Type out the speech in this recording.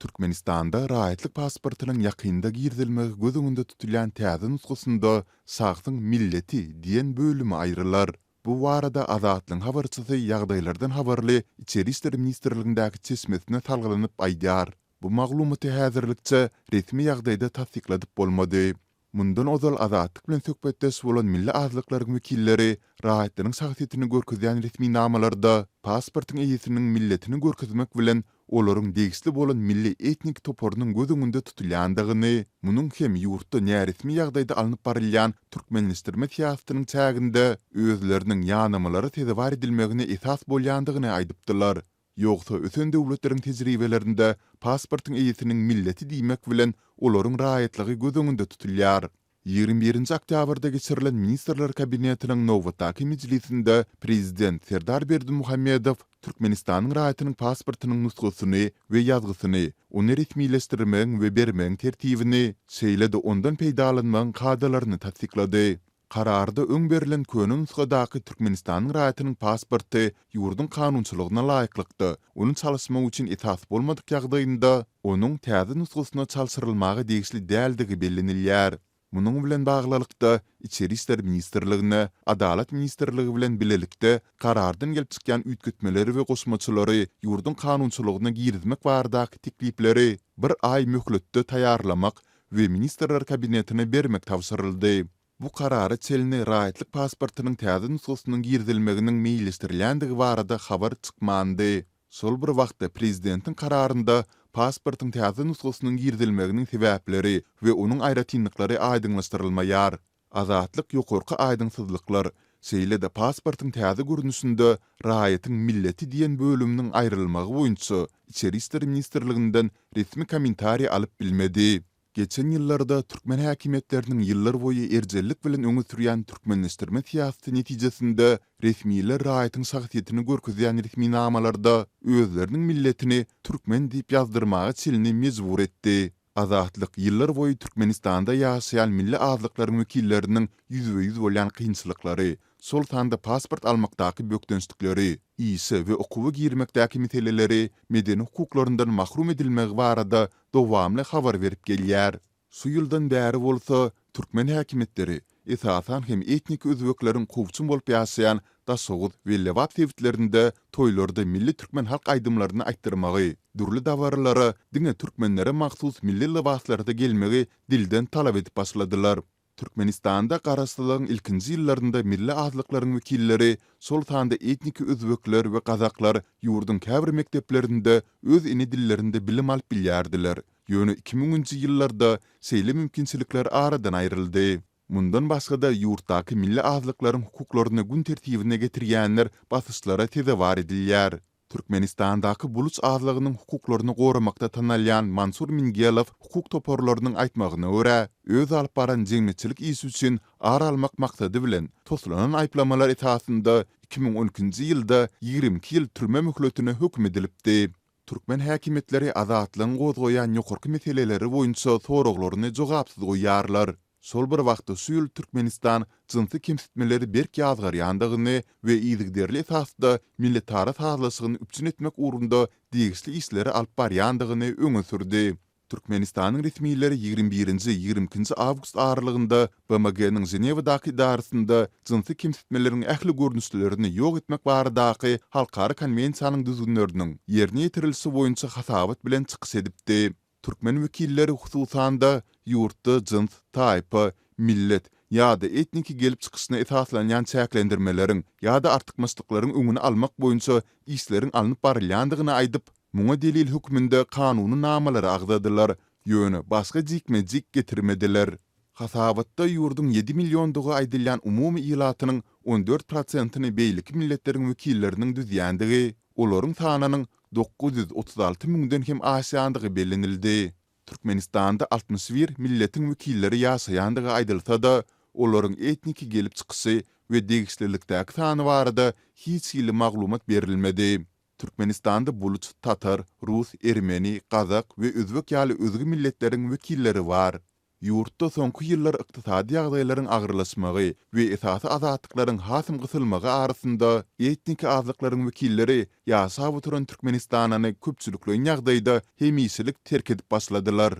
Türkmenistanda rahatlyk pasportynyň ýakynda girdilmegi göz öňünde tutulan täze nusgasynda sagtyň milleti diýen bölümi aýrylar. Bu barada Azatlyň habarçysy ýagdaýlardan habarly İçeri işleri ministrligindäki çesmesine salgylanyp aýdýar. Bu maglumaty häzirlikçe resmi ýagdaýda tasdikladyp bolmady. Mundan ozal Azatlyk bilen söhbetdeş bolan milli azlyklaryň wekilleri rahatlygyň sagtytyny görkezýän resmi namalarda pasportyň eýisiniň milletini görkezmek bilen olaryň degisli bolan milli etnik toporunyň göz öňünde tutulýandygyny, munyň hem ýurtda näresmi ýagdaýda alınıp barylýan türkmenleşdirme siýasatynyň çäginde özleriniň ýanymalary tezewar edilmegine esas bolýandygyny aýdypdylar. Ýogsa ösen döwletleriň tejribelerinde pasportyň eýisiniň milleti diýmek bilen olaryň rahatlygy göz öňünde tutulýar. 21 oktýabrda geçirilen Ministrler Kabinetiniň nowatdaky mejlisinde Prezident Serdar Berdimuhammedow Türkmenistanyň rahatynyň pasportynyň nusgasyny we ýazgysyny, ony resmileşdirmeň we bermeň tertibini, şeýle-de ondan peýdalanmaň kadalaryny tasdiklady. Kararda öň berilen köni nusgadaky Türkmenistanyň rahatynyň pasporty ýurdun kanunçylygyna laýyklykdy. Onu çalışmak üçin esas bolmadyk ýagdaýynda onuň täze nusgasyna çalşyrylmagy degişli däldigi bellenilýär. Munyň bilen baglykda İçeri işleri ministrligine, Adalet ministrligi bilen bilelikde karardan gelip çykýan üýtgetmeleri we goşmaçylary ýurdun kanunçylygyna girizmek baradaky teklipleri bir ay möhletde taýýarlamak we Ministrler Kabinetine bermek tawsyryldy. Bu karary çelini rahatlyk pasportynyň täze nusgasynyň girdilmeginiň meýilleşdirilýändigi barada habar çykmandy. Sol bir wagtda prezidentiň kararynda pasportyň täze nusgasynyň girdilmeginiň sebäpleri we onuň aýratynlyklary aýdyňlaşdyrylmaýar. Azatlyk ýokarky aýdynsyzlyklar, şeýle-de pasportyň täze görnüşinde rahatyň milleti diýen bölüminiň aýrylmagy boýunça İçeri işleri ministrliginden resmi kommentariýa alyp bilmedi. Geçen ýyllarda türkmen häkimetleriniň ýyllar boýy erjellik bilen öňe sürýän türkmenleşdirme siýasaty netijesinde resmiler rahatyň sagtytyny görkezýän resmi namalarda özleriniň milletini türkmen diýip ýazdyrmagy çelini mejbur etdi. Azatlyk ýyllar boýy Türkmenistanda ýaşaýan milli azlyklaryň wekilleriniň ýüzbe-ýüz bolýan kynçylyklary, sol tanda pasport almakdaky bökdenslikleri, ise we okuwy girmekdäki meseleleri, medeni hukuklaryndan mahrum edilmegi barada dowamly habar berip gelýär. Şu ýyldan bäri bolsa türkmen häkimetleri esasan hem etnik özbekleriň kowçun bolup ýaşaýan Daşoğuz we Lewat sewitlerinde toýlarda milli türkmen halk aýdymlaryny aýtdyrmagy, durly dawarlara diňe türkmenlere mahsus milli libaslarda gelmegi dilden talap edip başladylar. Türkmenistanda garaşlygyň ilkinji ýyllarynda milli azlyklaryň wekilleri sol tanda etnik özbekler we gazaklar ýurdun käbir mekdeplerinde öz ine dillerinde bilim alyp bilýärdiler. Ýöne 2000-nji ýyllarda şeýle mümkinçilikler aradan aýryldy. Mundan başga da ýurtdaky milli azlyklaryň hukuklaryny gün tertibine getirýänler basışlara tezewar edilýär. Türkmenistandaky buluç azlygynyň hukuklaryny goramakda tanalýan Mansur Mingelow hukuk toporlarynyň aýtmagyna görä, öz alyp baran jeňmeçilik işi üçin ara almak maksady bilen toslanan aýplamalar esasında 2012-nji ýylda 22 ýyl türme möhletine hökm edilipdi. Türkmen häkimetleri azatlygyň gozgoýan ýokarky meseleleri boýunça soraklaryny jogapsyz goýýarlar. Sol bir wagtda şu ýyl Türkmenistan jynsy kemsitmeleri berk ýazgarýandygyny we ýyzygderli esasda milletara sazlaşygyny üpçün etmek uğrunda degişli işleri alyp barýandygyny öňe sürdi. Türkmenistanyň resmiýetleri 21-nji 22-nji awgust aralygynda BMG-niň Ženewadaky idarasynda jynsy kemsitmeleriň ähli görnüşlerini ýok etmek baradaky halkary konwensiýanyň düzgünleriniň ýerine ýetirilişi boýunça hasabat bilen çykyş edipdi. Türkmen wekilleri hususanda ýurtda jyns, taýpa, millet ýa-da etniki gelip çykyşyna esaslanýan çäklendirmeleriň ýa-da artykmaçlyklaryň öňüni almak boýunça işleriň alınıp barylýandygyny aýdyp, muňa delil hökmünde kanuny namalary agdadylar, ýöne başga jikmejik getirmediler. Hasabatda ýurdun 7 million aýdylýan umumy ýylatynyň 14%-ni beýlik milletleriniň wekilleriniň düzýändigi, olaryň sanynyň 936 müňden hem aşýandygy bellenildi. Türkmenistanda 61 milletin wekilleri ýaşaýandygy aýdylsa da, olaryň etniki gelip çykysy we degişlilikdäki sany barada hiç ýyly maglumat berilmedi. Türkmenistanda buluç tatar, rus, ermeni, gazak we özbek ýaly özgü milletleriň wekilleri bar. Ýurtda soňky ýyllar ykdysady ýagdaýlaryň agyrlaşmagy we esasy azatlyklaryň hasym gysylmagy arasynda etnik azlyklaryň wekilleri ýaşap oturan Türkmenistanyny köpçülikli ýagdaýda hemisilik terk edip başladylar.